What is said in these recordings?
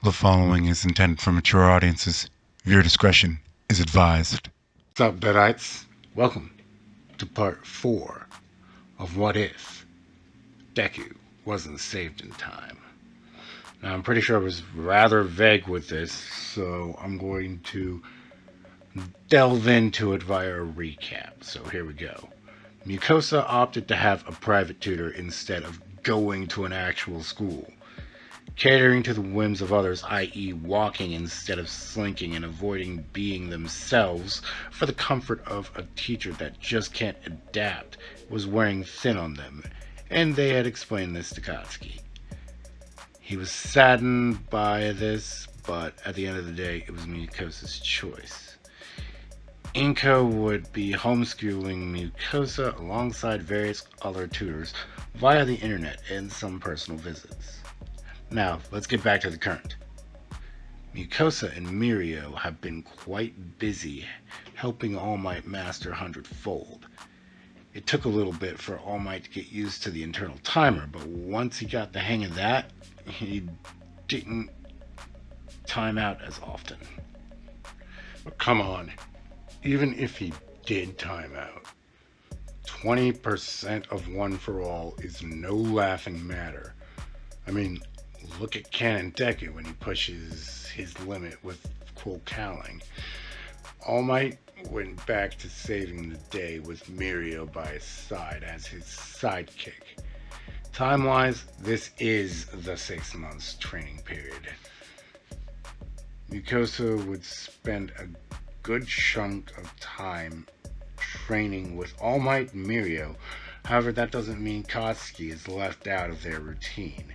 The following is intended for mature audiences. Viewer discretion is advised. What's up, Deadites? Welcome to part 4 of What If Deku Wasn't Saved in Time. Now, I'm pretty sure I was rather vague with this, so I'm going to delve into it via a recap. So here we go. Mucosa opted to have a private tutor instead of going to an actual school, catering to the whims of others, i.e. walking instead of slinking and avoiding being themselves for the comfort of a teacher that just can't adapt, was wearing thin on them, and they had explained this to Katsuki. He was saddened by this, but at the end of the day, it was Mucosa's choice. Inko would be homeschooling Mucosa alongside various other tutors via the internet and some personal visits. Now, let's get back to the current. Mucosa and Mirio have been quite busy helping All Might master Hundredfold. It took a little bit for All Might to get used to the internal timer, but once he got the hang of that, he didn't time out as often. But come on, even if he did time out, 20% of One for All is no laughing matter. I mean, look at Canon Deku when he pushes his limit with Quoll Cowling. All Might went back to saving the day with Mirio by his side as his sidekick. Time-wise, this is the 6 months training period. Mucosa would spend a good chunk of time training with All Might and Mirio. However, that doesn't mean Katsuki is left out of their routine.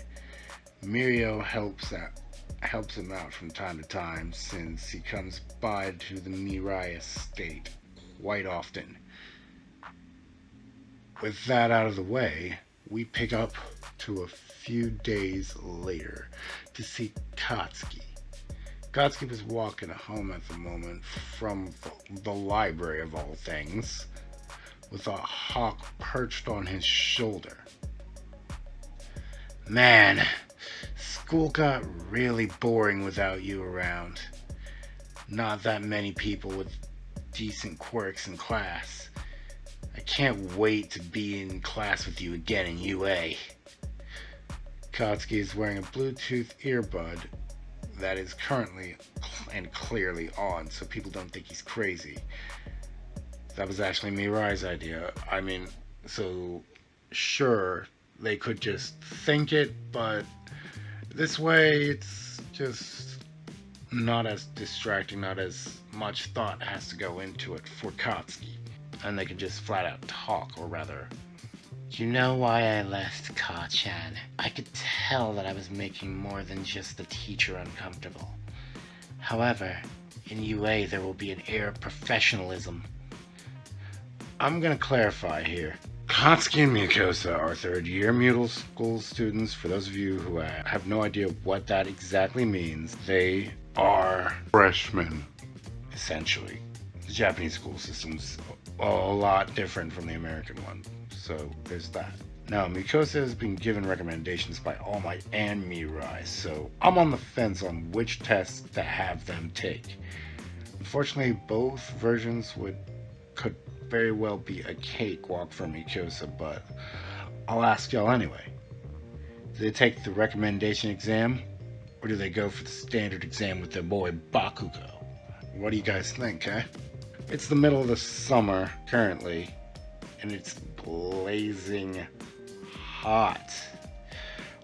Mirio helps him out from time to time since he comes by to the Mirai estate quite often. With that out of the way, we pick up to a few days later to see Katsuki. Katsuki was walking home at the moment from the library of all things, with a hawk perched on his shoulder. Man, school got really boring without you around. Not that many people with decent quirks in class. I can't wait to be in class with you again in UA. Katsuki is wearing a Bluetooth earbud that is currently and clearly on, so people don't think he's crazy. That was actually Mirai's idea. I mean, so sure, they could just think it, but this way it's just not as distracting, not as much thought has to go into it for Katsuki. And they can just flat out talk, or rather... You know why I left, Ka-chan? I could tell that I was making more than just the teacher uncomfortable. However, in UA there will be an air of professionalism. I'm gonna clarify here. Katsuki and Mucosa are third-year middle school students. For those of you who have no idea what that exactly means, they are freshmen, essentially. The Japanese school system's a lot different from the American one, so there's that. Now, Mucosa has been given recommendations by All Might and Mirai, so I'm on the fence on which tests to have them take. Unfortunately, both versions could very well be a cakewalk for Mucosa, but I'll ask y'all anyway. Do they take the recommendation exam, or do they go for the standard exam with their boy Bakugo? What do you guys think, eh? It's the middle of the summer currently, and it's blazing hot.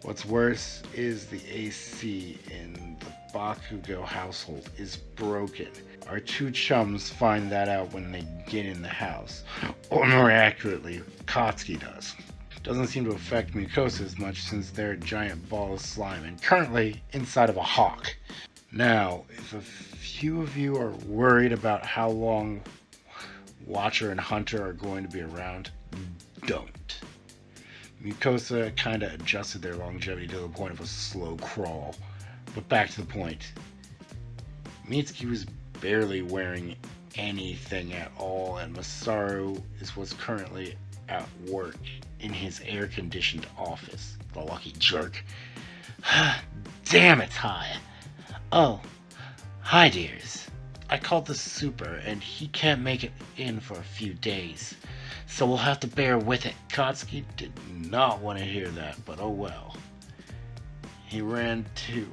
What's worse is the AC in the Bakugo household is broken. Our two chums find that out when they get in the house, or more accurately, Katsuki does. Doesn't seem to affect Mucosa as much since they're a giant ball of slime and currently inside of a hawk. Now, if a few of you are worried about how long Watcher and Hunter are going to be around, don't. Mucosa kinda adjusted their longevity to the point of a slow crawl. But back to the point. Mitsuki was barely wearing anything at all, and Masaru was currently at work in his air-conditioned office. The lucky jerk. Damn, it's hot. Oh, hi dears. I called the super and he can't make it in for a few days. So we'll have to bear with it. Kotsky did not want to hear that, but oh well. He ran to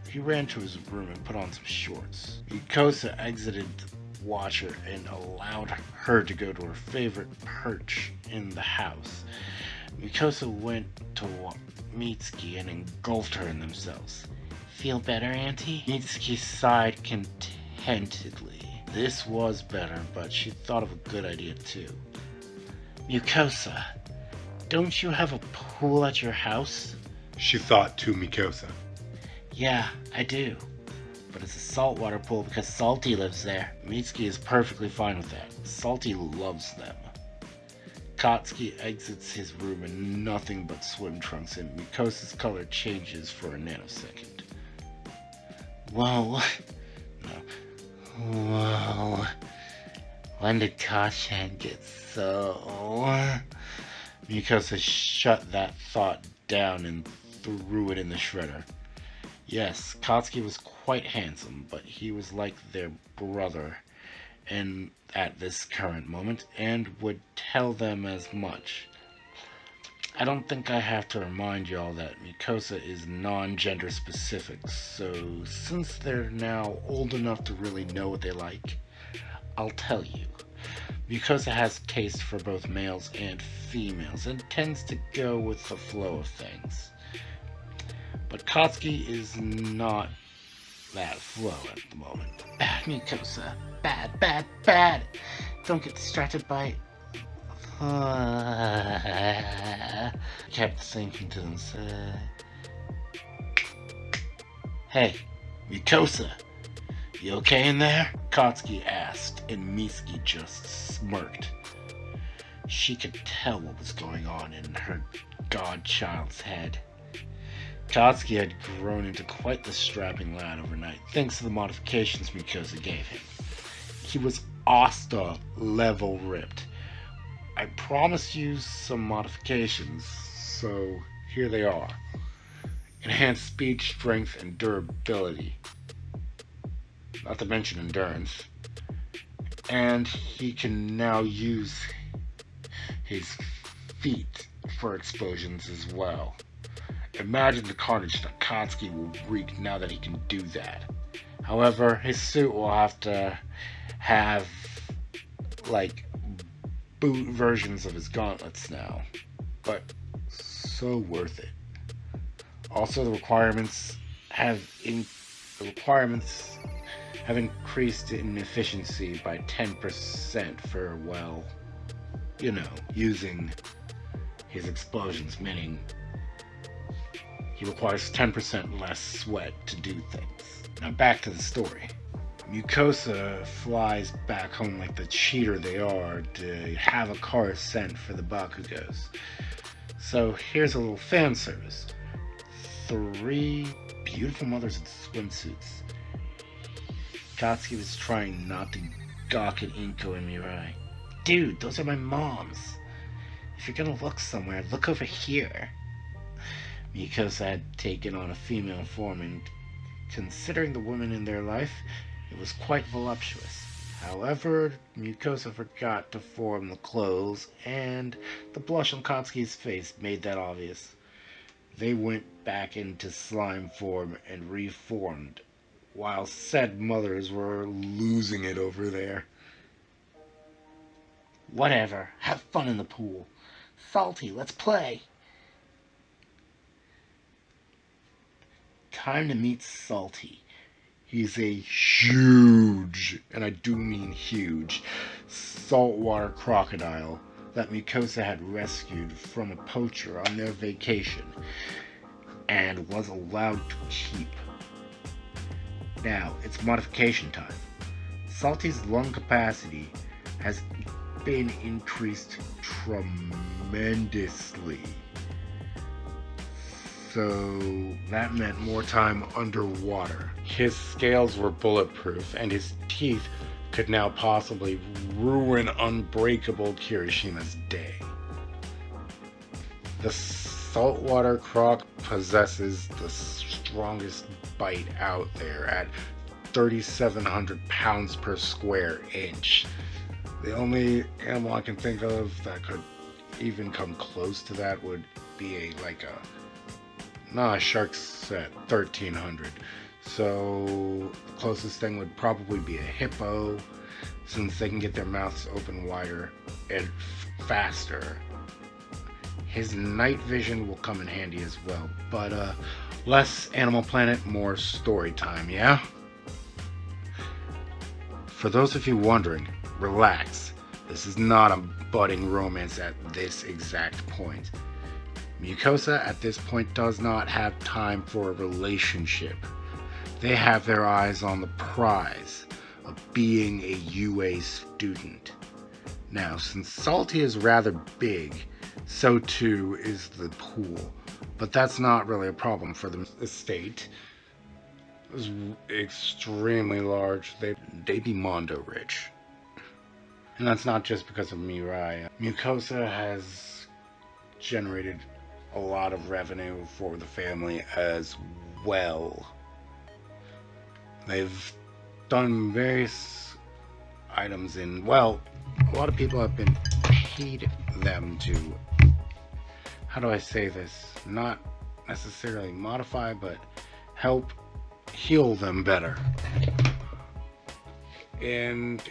he ran to his room and put on some shorts. Yukosa exited the watcher and allowed her to go to her favorite perch in the house. Yukosa went to Mitsuki and engulfed her in themselves. Feel better, Auntie? Mitsuki sighed contentedly. This was better, but she thought of a good idea too. Yukosa, don't you have a pool at your house? She thought to Mikosa. Yeah, I do. But it's a saltwater pool because Salty lives there. Mitsuki is perfectly fine with that. Salty loves them. Kotsky exits his room in nothing but swim trunks, and Mikosa's color changes for a nanosecond. Whoa. No. Whoa. When did Kashan get so... Mikosa shut that thought down and threw it in the shredder. Yes, Kotsky was quite handsome, but he was like their brother and at this current moment, and would tell them as much. I don't think I have to remind y'all that Mikosa is non-gender specific, so since they're now old enough to really know what they like, I'll tell you. Mikosa has taste for both males and females, and tends to go with the flow of things. But Kotsky is not that flow at the moment. Bad, Mikosa. Bad, bad, bad. Don't get distracted by... kept thinking to themselves. Hey, Mikosa. You okay in there? Kotsky asked, and Mitsuki just smirked. She could tell what was going on in her godchild's head. Kotsky had grown into quite the strapping lad overnight, thanks to the modifications Mikosa gave him. He was Asta level ripped. I promised you some modifications, so here they are. Enhanced speed, strength, and durability. Not to mention endurance. And he can now use his feet for explosions as well. Imagine the carnage that Kotsky will wreak now that he can do that. However, his suit will have to have, like, boot versions of his gauntlets now. But so worth it. Also, the requirements have increased in efficiency by 10% for, well, you know, using his explosions, meaning he requires 10% less sweat to do things. Now back to the story. Mucosa flies back home like the cheater they are to have a car sent for the Bakugos. So here's a little fan service. 3 beautiful mothers in swimsuits. Katsuki was trying not to gawk at Inko and Mirai. Dude, those are my moms. If you're gonna look somewhere, look over here. Mucosa had taken on a female form, and considering the women in their life, it was quite voluptuous. However, Mucosa forgot to form the clothes, and the blush on Katsuki's face made that obvious. They went back into slime form and reformed, while said mothers were losing it over there. Whatever, have fun in the pool. Salty, let's play. Time to meet Salty. He's a huge, and I do mean huge, saltwater crocodile that Mucosa had rescued from a poacher on their vacation and was allowed to keep. Now, it's modification time. Salty's lung capacity has been increased tremendously. So that meant more time underwater. His scales were bulletproof, and his teeth could now possibly ruin unbreakable Kirishima's day. The saltwater croc possesses the strongest bite out there at 3,700 pounds per square inch. The only animal I can think of that could even come close to that would be a shark's at 1,300. So the closest thing would probably be a hippo, since they can get their mouths open wider and faster. His night vision will come in handy as well, but less Animal Planet, more story time, yeah? For those of you wondering, relax. This is not a budding romance at this exact point. Mucosa at this point does not have time for a relationship. They have their eyes on the prize of being a UA student. Now, since Salty is rather big, so too is the pool. But that's not really a problem for the estate. It's extremely large. They be Mondo rich. And that's not just because of Mirai. Mucosa has generated a lot of revenue for the family as well. They've done various items in, well, a lot of people have been paid them to, how do I say this, not necessarily modify, but help heal them better. And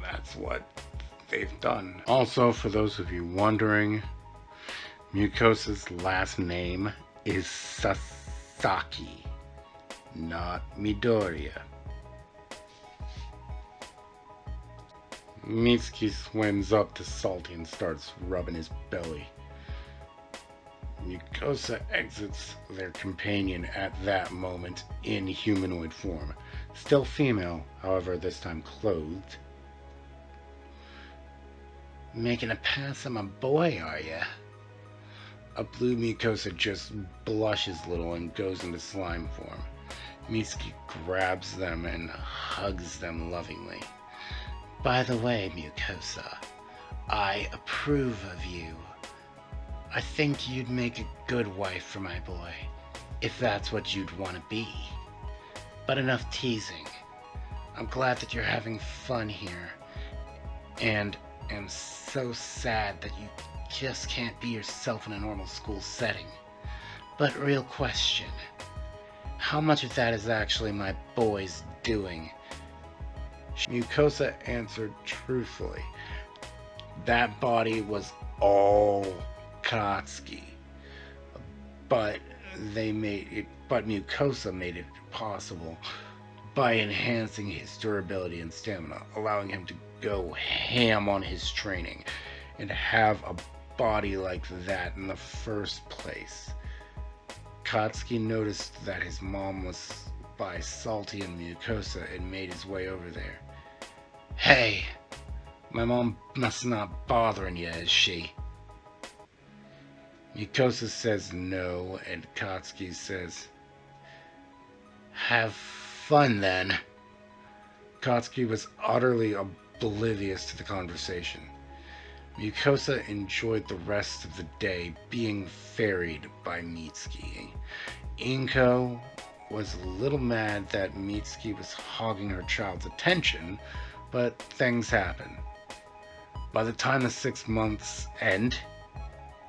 that's what they've done. Also, for those of you wondering, Mucosa's last name is Sasaki, not Midoriya. Mitsuki swims up to Salty and starts rubbing his belly. Mucosa exits their companion at that moment in humanoid form. Still female, however, this time clothed. Making a pass at my boy, are ya? A blue Mucosa just blushes a little and goes into slime form. Mitsuki grabs them and hugs them lovingly. By the way, Mucosa, I approve of you. I think you'd make a good wife for my boy, if that's what you'd want to be. But enough teasing. I'm glad that you're having fun here, and am so sad that you just can't be yourself in a normal school setting. But real question, how much of that is actually my boy's doing? Mucosa answered truthfully. That body was all Katsuki, but Mucosa made it possible by enhancing his durability and stamina, allowing him to go ham on his training and have a body like that in the first place. Katsuki noticed that his mom was by Salty and Mucosa and made his way over there. Hey, my mom must not bothering you, is she? Mucosa says no, and Katsuki says, have fun then. Katsuki was utterly oblivious to the conversation. Mucosa enjoyed the rest of the day being ferried by Mitsuki. Inko was a little mad that Mitsuki was hogging her child's attention, but things happen. By the time the 6 months end,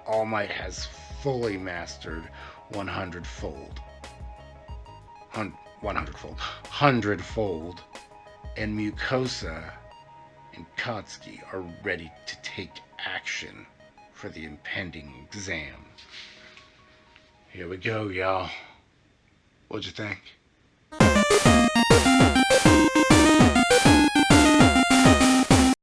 All Might has fully mastered 100-fold. 100-fold. And Mucosa and Katsuki are ready to take action for the impending exam. Here we go, y'all. What'd you think?